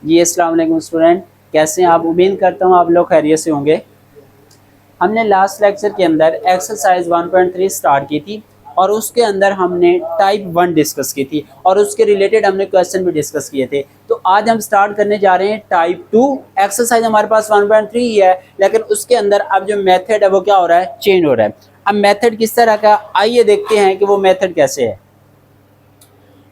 जी अस्सलाम वालेकुम स्टूडेंट, कैसे हैं आप? उम्मीद करता हूँ आप लोग खैरियत से होंगे। हमने लास्ट लेक्चर के अंदर एक्सरसाइज 1.3 स्टार्ट की थी और उसके अंदर हमने टाइप 1 डिस्कस की थी और उसके रिलेटेड हमने क्वेश्चन भी डिस्कस किए थे। तो आज हम स्टार्ट करने जा रहे हैं टाइप 2। एक्सरसाइज हमारे पास 1.3 ही है, लेकिन उसके अंदर अब जो मेथड है वो क्या हो रहा है, चेंज हो रहा है। अब मेथड किस तरह का, आइए देखते हैं कि वो मेथड कैसे है।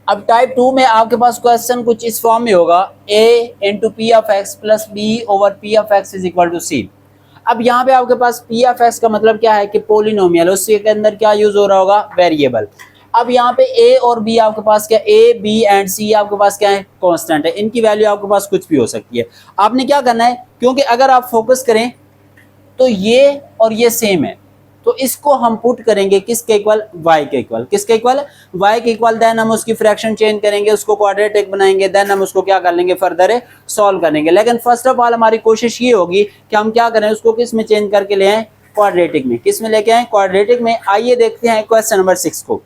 अब टाइप 2 में आपके पास क्वेश्चन कुछ इस फॉर्म में होगा, a into P of X plus B over P of X is equal to C. अब यहाँ पे आपके पास पी ऑफ एक्स का मतलब क्या है कि पोलिनोमियल, उसके अंदर क्या यूज हो रहा होगा, वेरिएबल। अब यहाँ पे ए और बी आपके पास क्या, ए बी एंड सी आपके पास क्या है, कांस्टेंट है। इनकी वैल्यू आपके पास कुछ भी हो सकती है। आपने क्या करना है, क्योंकि अगर आप फोकस करें तो ये और ये सेम है, तो इसको हम पुट करेंगे किसके इक्वल, y के इक्वल। किसके इक्वल, y के इक्वल। देन हम उसकी फ्रैक्शन चेंज करेंगे, उसको क्वाड्रेटिक बनाएंगे, देन हम उसको क्या कर लेंगे, फर्दर सॉल्व करेंगे। लेकिन फर्स्ट ऑफ ऑल हमारी कोशिश ये होगी कि हम क्या करें, उसको किस में चेंज करके ले आए, क्वाड्रेटिक में। किस में लेके आए, क्वाड्रेटिक में। आइए देखते हैं क्वेश्चन नंबर 6 को।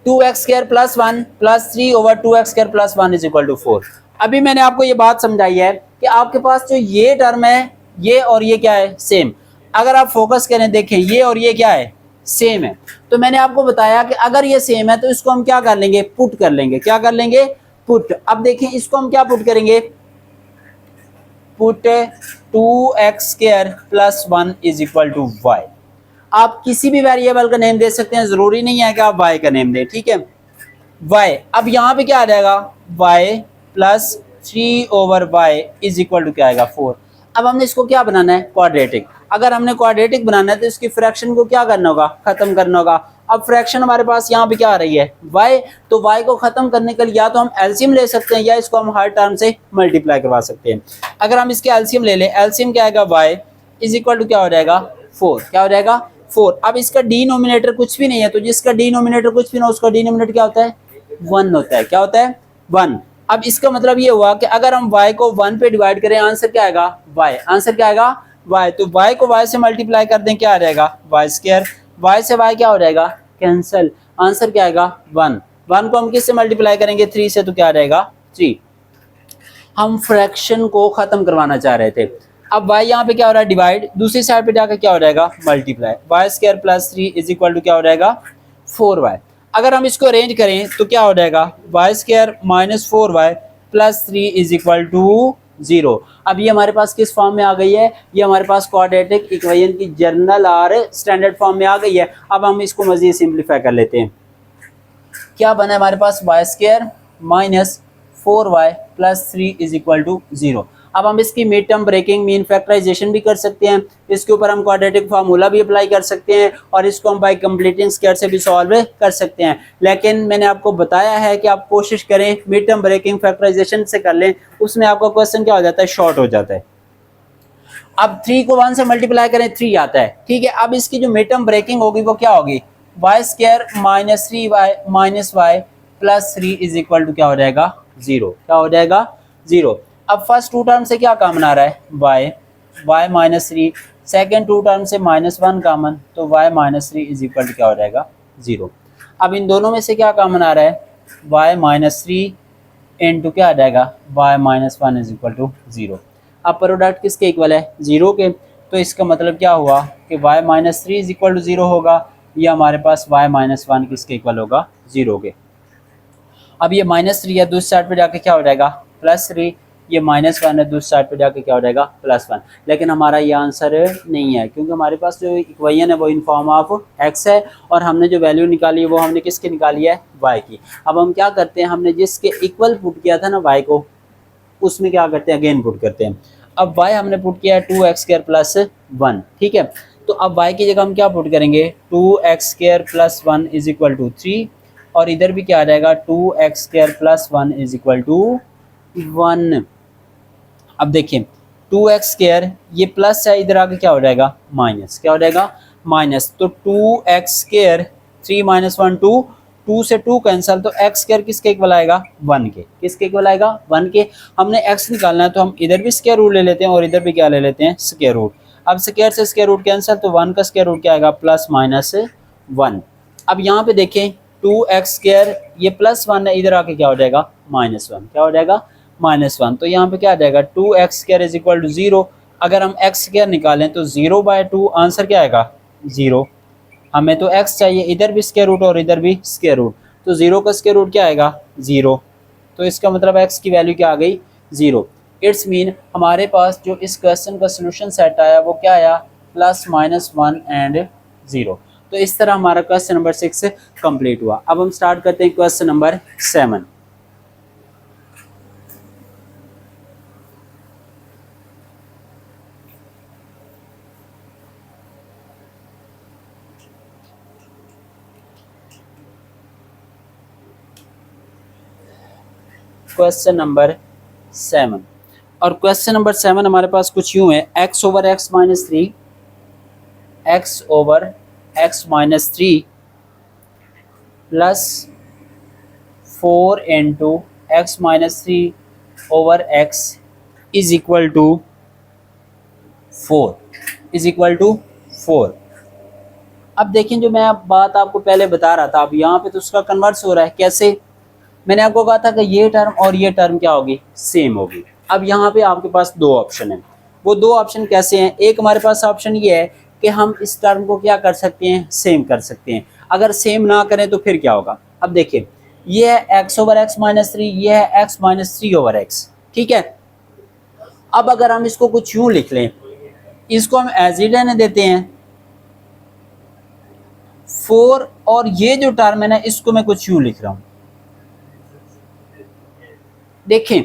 2x² plus 1 plus 3 over 2x² plus 1 is equal to 4। अभी मैंने आपको ये बात समझाई है कि आपके पास जो ये टर्म है, ये और ये क्या है, सेम। अगर आप फोकस करें, देखें ये और ये क्या है, सेम है। तो मैंने आपको बताया कि अगर ये सेम है तो इसको हम क्या कर लेंगे, पुट कर लेंगे। क्या कर लेंगे, पुट। अब देखें इसको हम क्या पुट करेंगे, put 2x² plus 1 is equal to y। आप किसी भी वेरिएबल का नेम दे सकते हैं, जरूरी नहीं है कि आप y का नेम दें, ठीक है। y, अब यहाँ पे क्या आ जाएगा, y plus 3 over y is equal to क्या आएगा, 4। अब हमने इसको क्या बनाना है, क्वाड्रेटिक। अगर हमने क्वाड्रेटिक बनाना है तो इसकी फ्रैक्शन को क्या करना होगा, खत्म करना होगा। अब फ्रैक्शन हमारे पास यहाँ पे क्या आ रही है, y, तो y को खत्म करने के लिए या तो हम एलसीएम ले सकते हैं या इसको हम हर टर्म से मल्टीप्लाई करवा सकते हैं। अगर हम इसके एलसीएम ले लें, एलसीएम क्या आएगा, y इज इक्वल टू क्या हो जाएगा, 4। क्या हो जाएगा, 4। अब इसका डिनोमिनेटर कुछ भी नहीं है, तो जिसका डिनोमिनेटर कुछ भी ना, उसका डिनोमिनेटर क्या होता है, 1 होता है। क्या होता है, 1। अब इसका मतलब ये हुआ कि अगर हम y को 1 पे डिवाइड करें, आंसर क्या आएगा, y। आंसर क्या आएगा, y। तो y को y से मल्टीप्लाई कर दें, क्या आ जाएगा, y²। y से y क्या हो जाएगा, कैंसिल। आंसर क्या आएगा, 1। 1 को हम किससे मल्टीप्लाई करेंगे, 3 से, तो क्या आ जाएगा, 3। हम फ्रैक्शन को खत्म करवाना चाह रहे थे। अब y यहाँ पे क्या हो रहा है, डिवाइड। दूसरी साइड पे जाकर क्या हो जाएगा, multiply. y² plus 3 is equal to क्या हो जाएगा, 4y। अगर हम इसको अरेंज करें तो क्या हो जाएगा, y² minus 4y plus 3 is equal to 0। अब ये हमारे पास किस फॉर्म में आ गई है, ये हमारे पास क्वाड्रेटिक इक्वेशन की जर्नल और स्टैंडर्ड फॉर्म में आ गई है। अब हम इसको मजीद सिंप्लीफाई कर लेते हैं। क्या बना है हमारे पास, y² minus 4y plus 3 is equal to 0। अब हम इसकी mid term breaking, mean factorisation भी कर सकते हैं। इसके ऊपर हम क्वाड्रेटिक फार्मूला भी अप्लाई कर सकते हैं और इसको हम बाय कंप्लीटिंग स्क्वायर से भी सॉल्व कर सकते हैं। लेकिन मैंने आपको बताया है कि आप कोशिश करें मिड टर्म ब्रेकिंग फैक्टराइजेशन से कर लें, उसमें आपका क्वेश्चन क्या हो जाता है, शॉर्ट हो जाता है। अब 3 को 1 से मल्टीप्लाई करें, 3 आता है, ठीक है। अब इसकी जो मिड टर्म ब्रेकिंग होगी वो क्या होगी, y² minus 3y minus y plus 3 is equal to क्या हो जाएगा, 0। क्या हो जाएगा, 0। अब फर्स्ट टू टर्म से क्या कॉमन आ रहा है, y minus 3। Second two term से -1 कॉमन, तो y minus 3 is equal to क्या हो जाएगा, 0। अब इन दोनों में से क्या कॉमन आ रहा है, y माइनस 3 इंटू क्या आ जाएगा, y minus 1 is equal to 0। अब प्रोडक्ट किसके इक्वल है, 0 के। तो इसका मतलब क्या हुआ कि y minus 3 is equal to 0 होगा, या हमारे पास y माइनस 1 किसके इक्वल होगा, 0 के। अब ये -3 है, दूसरी साइड पे जाके क्या हो जाएगा, +3। ये -1 है, दूसरी साइड पे जाके क्या हो जाएगा, +1। लेकिन हमारा ये आंसर नहीं है, क्योंकि हमारे पास जो इक्वेशन है वो इन फॉर्म ऑफ x है और हमने जो वैल्यू निकाली है वो हमने किसकी निकाली है, y की। अब हम क्या करते हैं, हमने जिसके इक्वल पुट किया था ना y को, उसमें क्या करते हैं, अगेन पुट करते हैं। अब y हमने पुट किया है 2x² प्लस 1, ठीक है। तो अब y की जगह हम क्या पुट करेंगे, 2x² plus 1 is equal to 3, और इधर भी क्या आ जाएगा, 2x² plus 1 is equal to 1। अब देखिए 2x², ये प्लस है, इधर आके क्या हो जाएगा, माइनस। क्या हो जाएगा, माइनस। तो 2x², 3 माइनस 1 2, 2 से 2 कैंसल, तो x² किसके इक्वल आएगा, 1 के। किसके इक्वल आएगा, 1 के। हमने x निकालना है तो हम इधर भी स्क्वायर रूट ले लेते हैं और इधर भी क्या ले लेते हैं, स्क्वायर रूट। अब स्क्वायर से स्क्वायर रूट कैंसल, तो 1 का स्क्वायर रूट क्या आएगा, प्लस माइनस 1। अब यहाँ पे देखें 2x², ये +1 है, इधर आके क्या हो जाएगा, -1। क्या हो जाएगा, -1, तो यहाँ पे क्या आ जाएगा 2x² इज इक्वल टू 0। अगर हम x² निकालें तो 0/2 आंसर क्या आएगा 0। हमें तो x चाहिए, इधर भी स्क्वायर रूट और इधर भी स्क्वायर रूट, तो 0 का स्क्वायर रूट क्या आएगा 0। तो इसका मतलब x की वैल्यू क्या आ गई 0। इट्स मीन हमारे पास जो इस क्वेश्चन का सोल्यूशन सेट आया वो क्या आया +-1 एंड 0। तो इस तरह हमारा क्वेश्चन नंबर 6 कंप्लीट हुआ। अब हम स्टार्ट करते हैं क्वेश्चन नंबर 7। क्वेश्चन नंबर 7, और क्वेश्चन नंबर 7 हमारे पास कुछ यूं है, x/x-3 x/x-3 plus 4 into x-3/x is equal to 4 अब देखें, जो मैं बात आपको पहले बता रहा था, अब यहाँ पे तो उसका कन्वर्स हो रहा है। कैसे? मैंने आपको कहा था कि ये टर्म और ये टर्म क्या होगी सेम होगी। अब यहाँ पे आपके पास दो ऑप्शन हैं। वो दो ऑप्शन कैसे हैं? एक हमारे पास ऑप्शन ये है कि हम इस टर्म को क्या कर सकते हैं सेम कर सकते हैं। अगर सेम ना करें तो फिर क्या होगा? अब देखिए, ये है x/x-3, ये है x-3/x, ठीक है। अब अगर हम इसको कुछ यूं लिख लें, इसको हम एज इट रहने देते हैं 4, और ये जो टर्म है ना इसको मैं कुछ यूं लिख रहा हूं। देखें,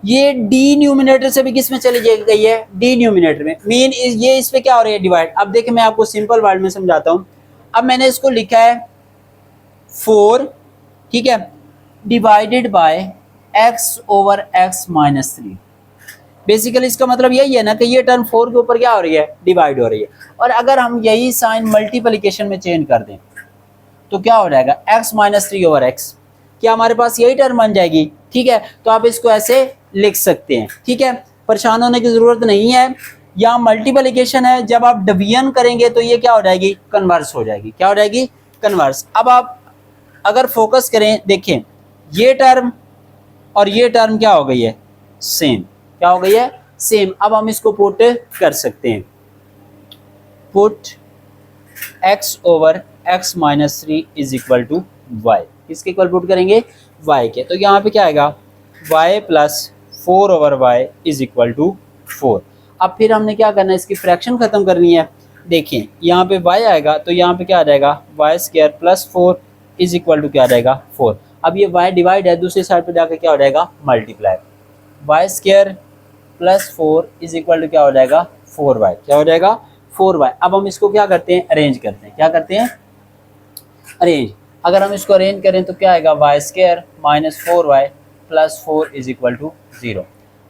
ये डी न्यूमिनेटर से भी किस में चली गई है डी न्यूमिनेटर में, मीन ये इस पे क्या हो रही है डिवाइड। अब देखिए मैं आपको सिंपल वर्ड में समझाता हूं। अब मैंने इसको लिखा है 4, ठीक है, डिवाइडेड बाय x/x-3। बेसिकली इसका मतलब यही है ना कि ये टर्म 4 के ऊपर क्या हो रही है डिवाइड हो रही है। और अगर हम यही साइन मल्टीप्लिकेशन में चेंज कर दें तो क्या हो जाएगा x-3/x, क्या हमारे पास यही टर्म बन जाएगी, ठीक है। तो आप इसको ऐसे लिख सकते हैं, ठीक है, परेशान होने की जरूरत नहीं है। यहाँ मल्टीप्लिकेशन है, जब आप डिवीजन करेंगे तो ये क्या हो जाएगी कन्वर्स हो जाएगी। क्या हो जाएगी कन्वर्स। अब आप अगर फोकस करें, देखें ये टर्म और ये टर्म क्या हो गई है सेम, क्या हो गई है सेम। अब हम इसको पुट कर सकते हैं, put x/x-3 is equal to y। किसके इक्वल पुट करेंगे y के। तो यहाँ पे क्या आएगा y plus 4/y is equal to 4। अब फिर हमने क्या करना है, इसकी फ्रैक्शन खत्म करनी है। देखें यहाँ पे y आएगा तो यहाँ पे क्या आ जाएगा y² plus 4 is equal to क्या आ जाएगा 4। अब ये y डिवाइड है, दूसरी साइड पे जाकर क्या हो जाएगा multiply, y² plus 4 is equal to क्या हो जाएगा 4y, क्या हो जाएगा 4y। अब हम इसको क्या करते हैं अरेंज करते हैं, क्या करते हैं अरेंज। अगर हम इसको अरेंज करें तो क्या आएगा y² minus 4y plus 4 is equal to 0।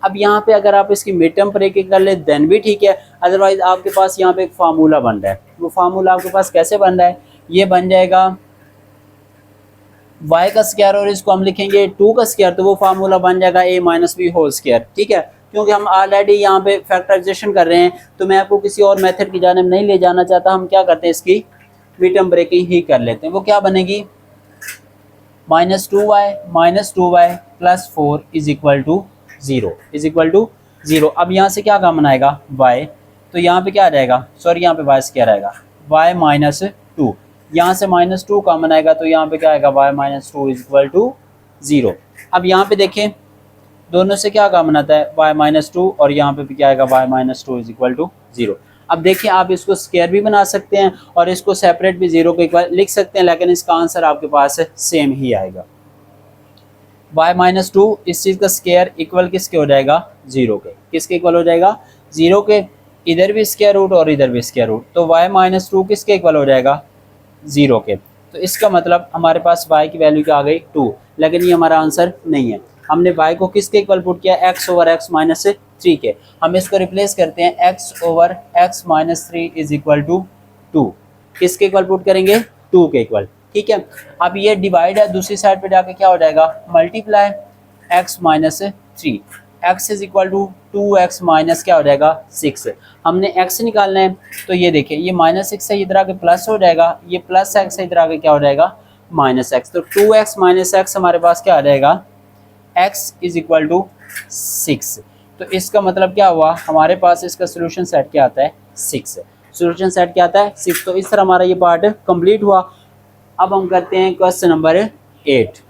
अब यहाँ पे अगर आप इसकी मिड टर्म ब्रेकिंग कर ले देन भी ठीक है, अदरवाइज आपके पास यहाँ पे एक फार्मूला बन रहा है। वो फार्मूला आपके पास कैसे बन रहा है, ये बन जाएगा y का स्क्वायर और इसको हम लिखेंगे 2 का स्क्वायर, तो वो फार्मूला बन जाएगा a minus b whole square, ठीक है। क्योंकि हम ऑलरेडी यहाँ पे फैक्टराइजेशन कर रहे हैं तो मैं आपको किसी और मेथड की जानिब नहीं ले जाना चाहता। हम क्या करते हैं इसकी मिड टर्म ब्रेकिंग ही कर लेते हैं। वो क्या बनेगी -2y plus 4 is equal to 0 is equal to 0। अब यहाँ से क्या कॉमन आएगा y, तो यहाँ पे क्या आ जाएगा, सॉरी यहाँ पे y स्क्वायर आएगा, y माइनस 2, यहाँ से -2 कॉमन आएगा तो यहाँ पे क्या आएगा y minus 2 is equal to 0। अब यहाँ पे देखें दोनों से क्या कॉमन आता है y माइनस 2, और यहाँ पे भी क्या आएगा y minus 2 is equal to 0। अब देखिए आप इसको स्क्वायर भी बना सकते हैं और इसको सेपरेट भी 0 के इक्वल लिख सकते हैं, लेकिन इसका आंसर आपके पास सेम ही आएगा। y माइनस 2 इस चीज़ का स्क्वायर इक्वल किसके हो जाएगा 0 के, किसके इक्वल हो जाएगा 0 के। इधर भी स्क्वायर रूट और इधर भी स्क्वायर रूट, तो y माइनस 2 किसके इक्वल हो जाएगा 0 के। तो इसका मतलब हमारे पास y की वैल्यू क्या आ गई 2, लेकिन ये हमारा आंसर नहीं है। हमने y को किसके इक्वल पुट किया x/x-3 के। हम इसको रिप्लेस करते हैं x/x-3 इज इक्वल टू 2। किसके इक्वल पुट करेंगे 2 के इक्वल, ठीक है। अब ये डिवाइड है, दूसरी साइड पे जाके क्या हो जाएगा multiply x-3, x is equal to 2x minus क्या हो जाएगा 6। हमने x निकालना है तो ये देखिए ये -6 से इधर आके प्लस हो जाएगा, ये +x से इधर आके क्या हो जाएगा -x। तो 2x माइनस x हमारे पास क्या आ जाएगा x इज इक्वल टू 6। तो इसका मतलब क्या हुआ, हमारे पास इसका सोल्यूशन सेट क्या आता है 6। सोल्यूशन सेट क्या आता है 6। तो इस तरह हमारा ये पार्ट कंप्लीट हुआ। अब हम करते हैं क्वेश्चन नंबर 8।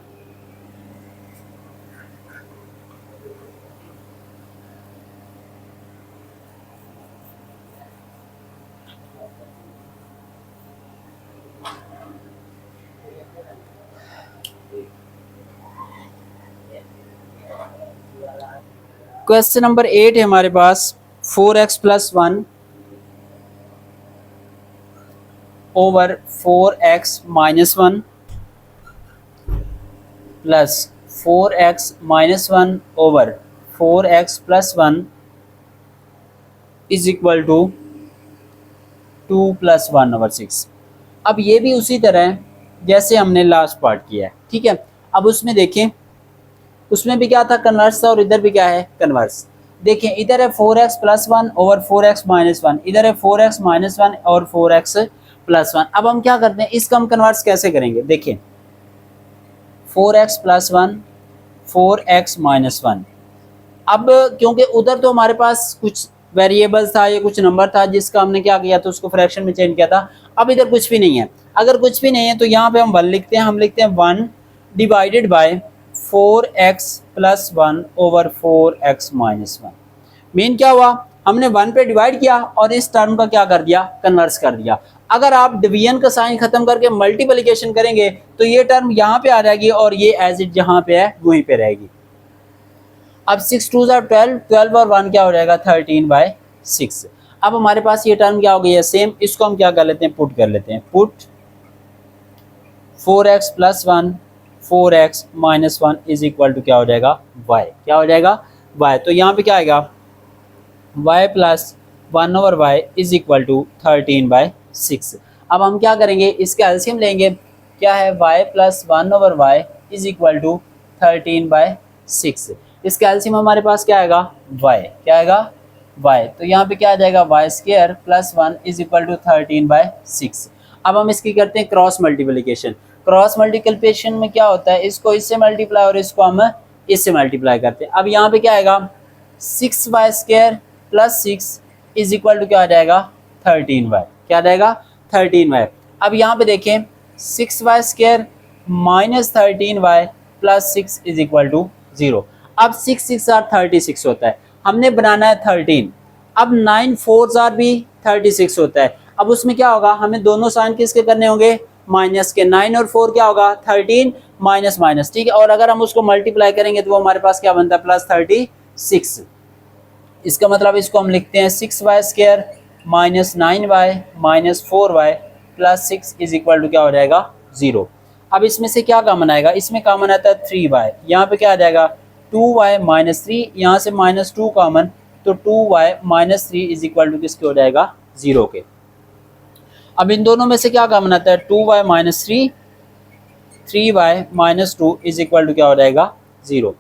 क्वेश्चन नंबर 8 है हमारे पास 4x plus 1 over 4x minus 1 plus 4x minus 1 over 4x plus 1 is equal to 2 plus 1 over 6। अब ये भी उसी तरह है जैसे हमने लास्ट पार्ट किया है, ठीक है। अब उसमें देखें, उसमें भी क्या था कन्वर्स था और इधर भी क्या है कन्वर्स। देखें इधर है 4x plus 1 over 4x minus 1, इधर है 4x माइनस 1 और 4x प्लस 1। अब हम क्या करते हैं, इसका हम कन्वर्स कैसे करेंगे। देखें 4x प्लस 1 4x माइनस 1। अब क्योंकि उधर तो हमारे पास कुछ वेरिएबल्स था, ये कुछ नंबर था जिसका हमने क्या किया था, उसको फ्रैक्शन में चेंज किया था। अब इधर कुछ भी नहीं है। अगर कुछ भी नहीं है तो यहाँ पे हम 1 लिखते हैं। हम लिखते हैं 1 divided by 4x plus 1 over 4x minus 1। Main क्या हुआ, हमने 1 पे डिवाइड किया और इस टर्म का क्या कर दिया, कन्वर्स कर दिया। अगर आप डिवीजन का साइन खत्म करके मल्टीप्लिकेशन करेंगे तो ये टर्म यहाँ पे आ जाएगी और ये एज इट जहाँ पे है वहीं पे रहेगी। अब 6 2 12, 12 और 1 क्या हो जाएगा 13/6। अब हमारे पास ये टर्म क्या हो गई है सेम, इसको हम क्या कर लेते हैं पुट कर लेते हैं। Put 4x plus 1 4x minus 1 is equal to क्या हो जाएगा y, क्या हो जाएगा y। तो यहाँ पे क्या आएगा y plus 1 over y is equal to 13/6। अब हम क्या करेंगे, इसका एलसीएम लेंगे। क्या है y plus 1 over y is equal to 13/6। इसका एलसीएम हमारे पास क्या आएगा y, क्या आएगा y। तो यहाँ पे क्या आ जाएगा y square plus 1 is equal to 13/6। अब हम इसकी करते हैं क्रॉस मल्टीप्लिकेशन। क्रॉस मल्टीप्लिकेशन में क्या होता है, इसको इससे मल्टीप्लाई और इसको हम इससे मल्टीप्लाई करते हैं। अब यहाँ पे क्या आएगा 6y square plus 6 is equal to क्या आ जाएगा 13y, क्या आ जाएगा 13y। अब यहाँ पे देखें 6y square minus 13y plus 6 is equal to 0। अब 6 6 आर 36 होता है, हमने बनाना है 13। अब 9 4 आर भी 36 होता है। अब उसमें क्या होगा, हमें दोनों साइन किसके करने होंगे माइनस के। 9 और 4 क्या होगा 13 माइनस माइनस, ठीक है। और अगर हम उसको मल्टीप्लाई करेंगे तो वो हमारे पास क्या बनता है प्लस 36। इसका मतलब इसको हम लिखते हैं 6y square minus 9y minus 4y plus 6 is equal to क्या हो जाएगा 0। अब इसमें से क्या कॉमन आएगा, इसमें कॉमन आता है 3y। यहाँ पे क्या आ जाएगा 2y माइनस 3, यहाँ से माइनस 2 कॉमन, तो 2y minus 3 is equal to किसके हो जाएगा 0 के। अब इन दोनों में से क्या कॉमन आता है 2y minus 3, 3y minus 2 is equal to क्या हो जाएगा 0।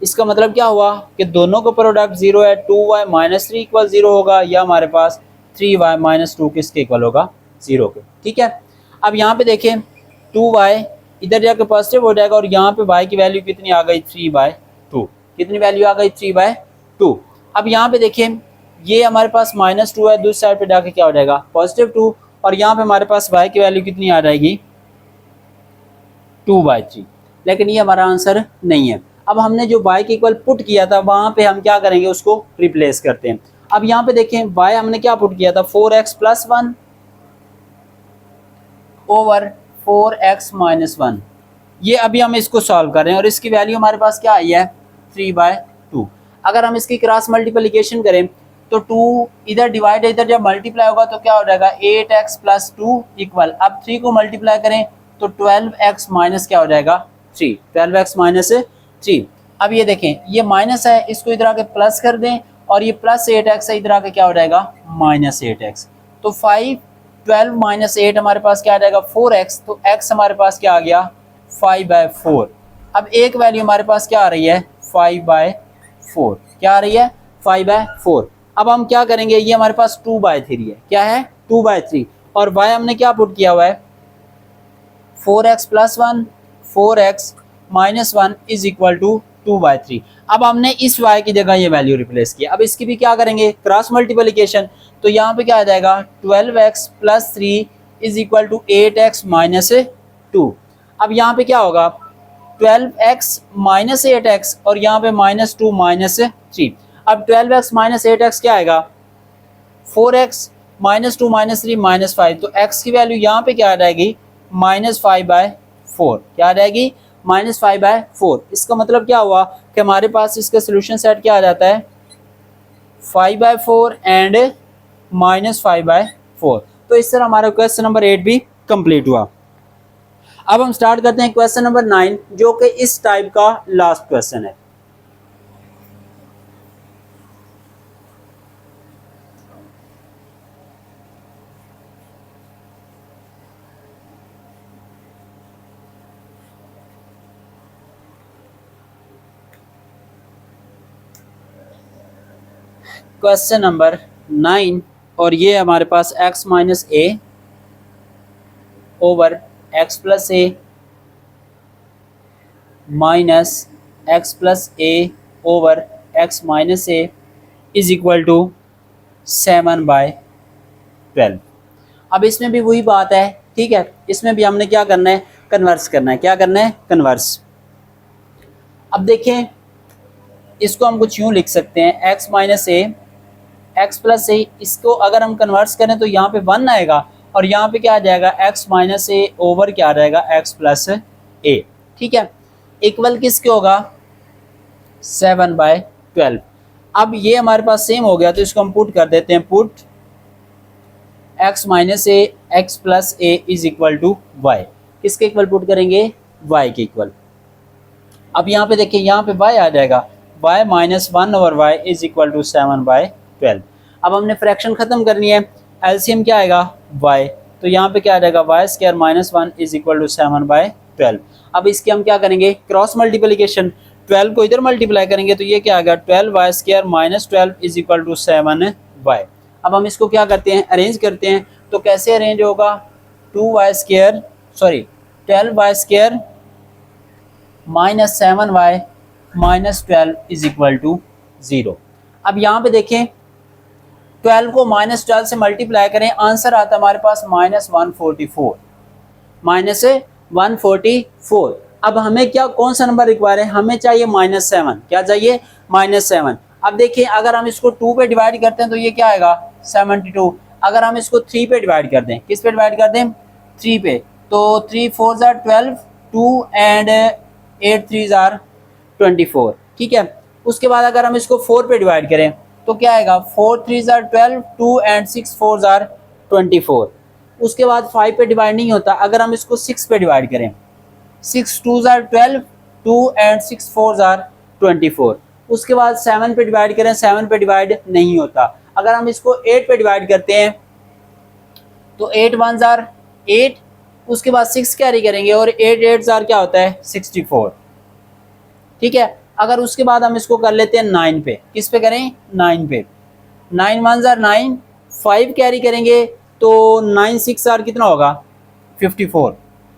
इसका मतलब क्या हुआ कि दोनों का प्रोडक्ट 0 है। 2y माइनस 3 इक्वल 0 होगा, या हमारे पास 3y माइनस 2 किसके इक्वल होगा 0 के, ठीक है। अब यहाँ पे देखें 2y इधर जाकर पॉजिटिव हो जाएगा और यहाँ पे y की वैल्यू कितनी आ गई 3/2। कितनी वैल्यू आ गई 3/2। अब यहाँ पे देखें ये हमारे पास -2 है, दूसरी साइड पे जाके क्या हो जाएगा +2 और यहाँ पे हमारे पास y की वैल्यू कितनी आ जाएगी 2/3। लेकिन ये हमारा आंसर नहीं है। अब हमने जो y के इक्वल पुट किया था वहां पे हम क्या करेंगे उसको रिप्लेस करते हैं। अब यहाँ पे देखें y हमने क्या पुट किया था 4x plus 1 over 4x minus 1। ये अभी हम इसको सॉल्व कर रहे हैं और इसकी वैल्यू हमारे पास क्या आई है 3/2। अगर हम इसकी क्रॉस मल्टीप्लिकेशन करें तो 2 इधर डिवाइड है, इधर जब मल्टीप्लाई होगा तो क्या हो जाएगा 8x प्लस 2 इक्वल, अब 3 को मल्टीप्लाई करें तो 12x माइनस क्या हो जाएगा 3, 12x माइनस 3। अब ये देखें ये माइनस है, इसको इधर आके प्लस कर दें और ये प्लस 8x है, इधर आके क्या हो जाएगा -8x। तो 5 12 माइनस 8 हमारे पास क्या आ जाएगा 4x, तो x हमारे पास क्या आ गया 5/4। अब एक वैल्यू हमारे पास क्या आ रही है 5/4, क्या आ रही है 5/4। अब हम क्या करेंगे, ये हमारे पास 2/3 है, क्या है 2/3 और y हमने क्या पुट किया हुआ है 4x plus 1 4x minus 1 is equal to 2/3। अब हमने इस y की जगह ये वैल्यू रिप्लेस किया। अब इसकी भी क्या करेंगे, क्रॉस मल्टीप्लिकेशन। तो यहाँ पे क्या आ जाएगा 12x + 3 = 8x - 2। अब यहाँ पे क्या होगा 12x - 8x और यहाँ पे -2 - 3। अब 12x - 8x क्या आएगा 4x -2 - 3 -5। तो x की वैल्यू यहाँ पे क्या आ जाएगी -5/4। क्या आ जाएगी -5/4। इसका मतलब क्या हुआ कि हमारे पास इसका सोल्यूशन सेट क्या आ जाता है 5/4 एंड -5/4। तो इस तरह हमारा क्वेश्चन नंबर 8 भी कंप्लीट हुआ। अब हम स्टार्ट करते हैं क्वेश्चन नंबर 9 जो कि इस टाइप का लास्ट क्वेश्चन है। क्वेश्चन नंबर 9 और ये हमारे पास x - a over x + a minus x + a over x - a = 7/12। अब इसमें भी वही बात है, ठीक है। इसमें भी हमने क्या करना है, कन्वर्स करना है। क्या करना है, कन्वर्स। अब देखें इसको हम कुछ यूँ लिख सकते हैं x - a x + a, इसको अगर हम कन्वर्स करें तो यहाँ पे 1 आएगा और यहाँ पे क्या आ जाएगा x - a ओवर क्या आ जाएगा x + a, ठीक है। इक्वल किसके होगा 7/12। अब ये हमारे पास सेम हो गया तो इसको हम पुट कर देते हैं, put x - a x + a = y। किसके इक्वल पुट करेंगे, y के इक्वल। अब यहाँ पे देखिए यहाँ पे y आ जाएगा y - 1 ओवर y = 7/12। अब हमने फ्रैक्शन खत्म करनी है, एलसीएम क्या आएगा y। तो यहाँ पे क्या आ जाएगा y² - 1 = 7/12। अब इसके हम क्या करेंगे, क्रॉस मल्टीप्लिकेशन। 12 को इधर मल्टीप्लाई करेंगे तो ये क्या आ गया 12y² - 12 = 7y। अब हम इसको क्या करते हैं, अरेंज करते हैं। तो कैसे अरेंज होगा 12y² - 7y - 12 = 0। अब यहाँ पे देखें 12 को -12 से मल्टीप्लाई करें, आंसर आता है हमारे पास -144। -144। अब हमें क्या कौन सा नंबर रिक्वायर है, हमें चाहिए -7। क्या चाहिए -7। अब देखिए अगर हम इसको 2 पे डिवाइड करते हैं तो ये क्या आएगा 72। अगर हम इसको 3 पे डिवाइड कर दें, किस पे डिवाइड कर दें 3 पे, तो 3 4 12, 2 एंड 8 3 24, ठीक है। उसके बाद अगर हम इसको 4 पे डिवाइड करें तो क्या आएगा 4 3 12, 2 एंड 6 4 24। उसके बाद 5 पे डिवाइड नहीं होता, अगर हम इसको 6 पे डिवाइड करें 6 2 12, 2 एंड 6 4 24। उसके बाद 7 पे डिवाइड करें, 7 पे डिवाइड नहीं होता। अगर हम इसको 8 पे डिवाइड करते हैं तो 8 1 8, उसके बाद 6 कैरी करेंगे और 8 8 क्या होता है 64, ठीक है। अगर उसके बाद हम इसको कर लेते हैं 9 पे, किस पे करें 9 पे, 9 1 9, 5 कैरी करेंगे तो 9 6 कितना होगा 54,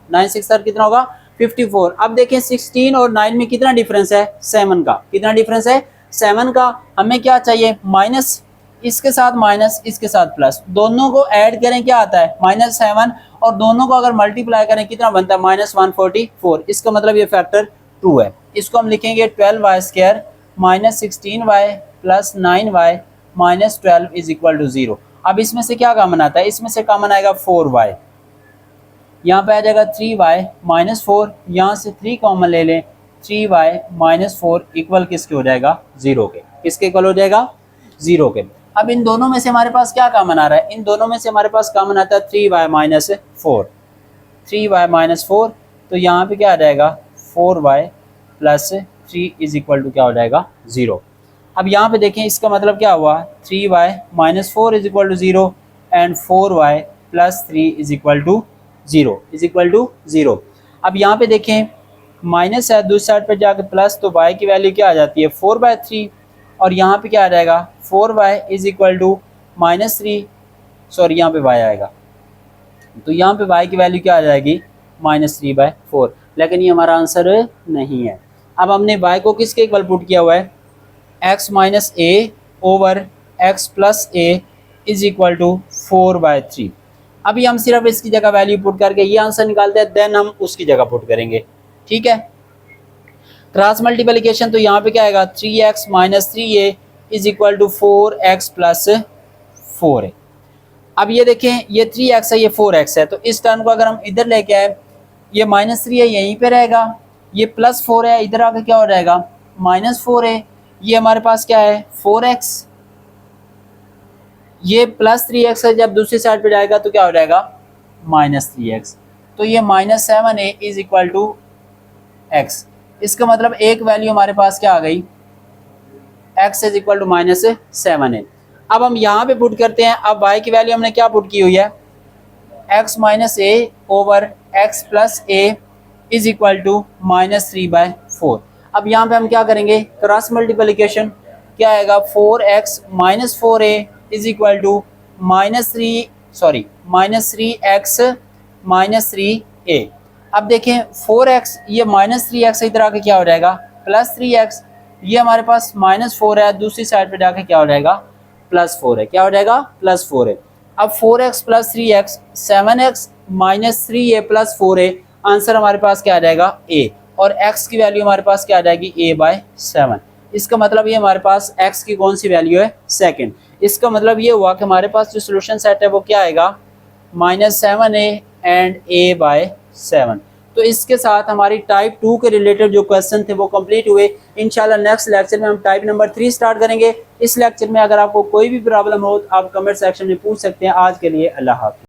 9 6 कितना होगा 54। अब देखें 16 और 9 में कितना डिफरेंस है 7 का, कितना डिफरेंस है 7 का। हमें क्या चाहिए माइनस, इसके साथ माइनस इसके साथ प्लस, दोनों को ऐड करें क्या आता है -7 और दोनों को अगर मल्टीप्लाई करें कितना बनता है -144। इसका मतलब ये फैक्टर ट्रू है। इसको हम लिखेंगे 12y² - 16y + 9y - 12 = 0। अब इसमें से क्या कॉमन आता है, इसमें से कॉमन आएगा 4y, यहाँ पे आ जाएगा 3y - 4, यहाँ से 3 कॉमन ले लें 3y - 4 इक्वल किसके हो जाएगा 0 के, किसके इक्वल हो जाएगा 0 के। अब इन दोनों में से हमारे पास क्या कॉमन आ रहा है, इन दोनों में से हमारे पास कॉमन आता है 3y - 4, 3y - 4। तो यहाँ पे क्या आ जाएगा 4y + 3 = क्या हो जाएगा 0। अब यहाँ पे देखें इसका मतलब क्या हुआ 3y - 4 = 0 एंड 4y + 3 = 0। अब यहाँ पे देखें माइनस है, दूसरी साइड पे जाके प्लस, तो y की वैल्यू क्या आ जाती है 4/3 और यहाँ पे क्या आ जाएगा 4y = -3, सॉरी यहाँ पे y आएगा, तो यहाँ पे y की वैल्यू क्या आ जाएगी -3/4। लेकिन ये हमारा आंसर नहीं है। अब हमने y को किसके इक्वल पुट किया हुआ है, x minus a over x plus a is equal to 4/3। अभी हम सिर्फ इसकी जगह वैल्यू पुट करके ये आंसर निकालते हैं, देन हम उसकी जगह पुट करेंगे। ठीक है, क्रॉस मल्टीप्लिकेशन तो यहाँ पे क्या आएगा, 3x minus 3a is equal to 4x plus 4a। अब ये देखें, ये 3x है, ये 4x है, तो इस टर्म को अगर हम इधर लेके आए, ये -3 है यहीं पे रहेगा, ये +4 है, इधर आके क्या हो जाएगा -4a। ये हमारे पास क्या है 4x, ये +3x है, जब दूसरी साइड पे जाएगा तो क्या हो जाएगा -3x। तो ये -7a is equal to x। इसका मतलब एक वैल्यू हमारे पास क्या आ गई, x is equal to -7a। अब हम यहाँ पे पुट करते हैं। अब y की वैल्यू हमने क्या पुट की हुई है, x minus a over x plus a is equal to -3/4। अब यहाँ पे हम क्या करेंगे, क्रॉस मल्टीप्लिकेशन, क्या आएगा 4x minus 4a is equal to -3x minus 3a। अब देखें 4x, ये -3x इधर आके क्या हो जाएगा +3x, ये हमारे पास -4 है, दूसरी साइड पे जाके क्या हो जाएगा +4 है, क्या हो जाएगा +4 है। अब 4x plus 3x 7x minus 3a plus 4a, answer हमारे पास क्या आ जाएगा a, और x की वैल्यू हमारे पास क्या आ जाएगी a/7। इसका मतलब ये हमारे पास x की कौन सी वैल्यू है, सेकंड। इसका मतलब ये हुआ कि हमारे पास जो सोल्यूशन सेट है वो क्या आएगा -7a एंड a/7। तो इसके साथ हमारी टाइप 2 के रिलेटेड जो क्वेश्चन थे वो कंप्लीट हुए। इंशाल्लाह नेक्स्ट लेक्चर में हम टाइप नंबर 3 स्टार्ट करेंगे। इस लेक्चर में अगर आपको कोई भी प्रॉब्लम हो तो आप कमेंट सेक्शन में पूछ सकते हैं। आज के लिए अल्लाह हाफ़िज़।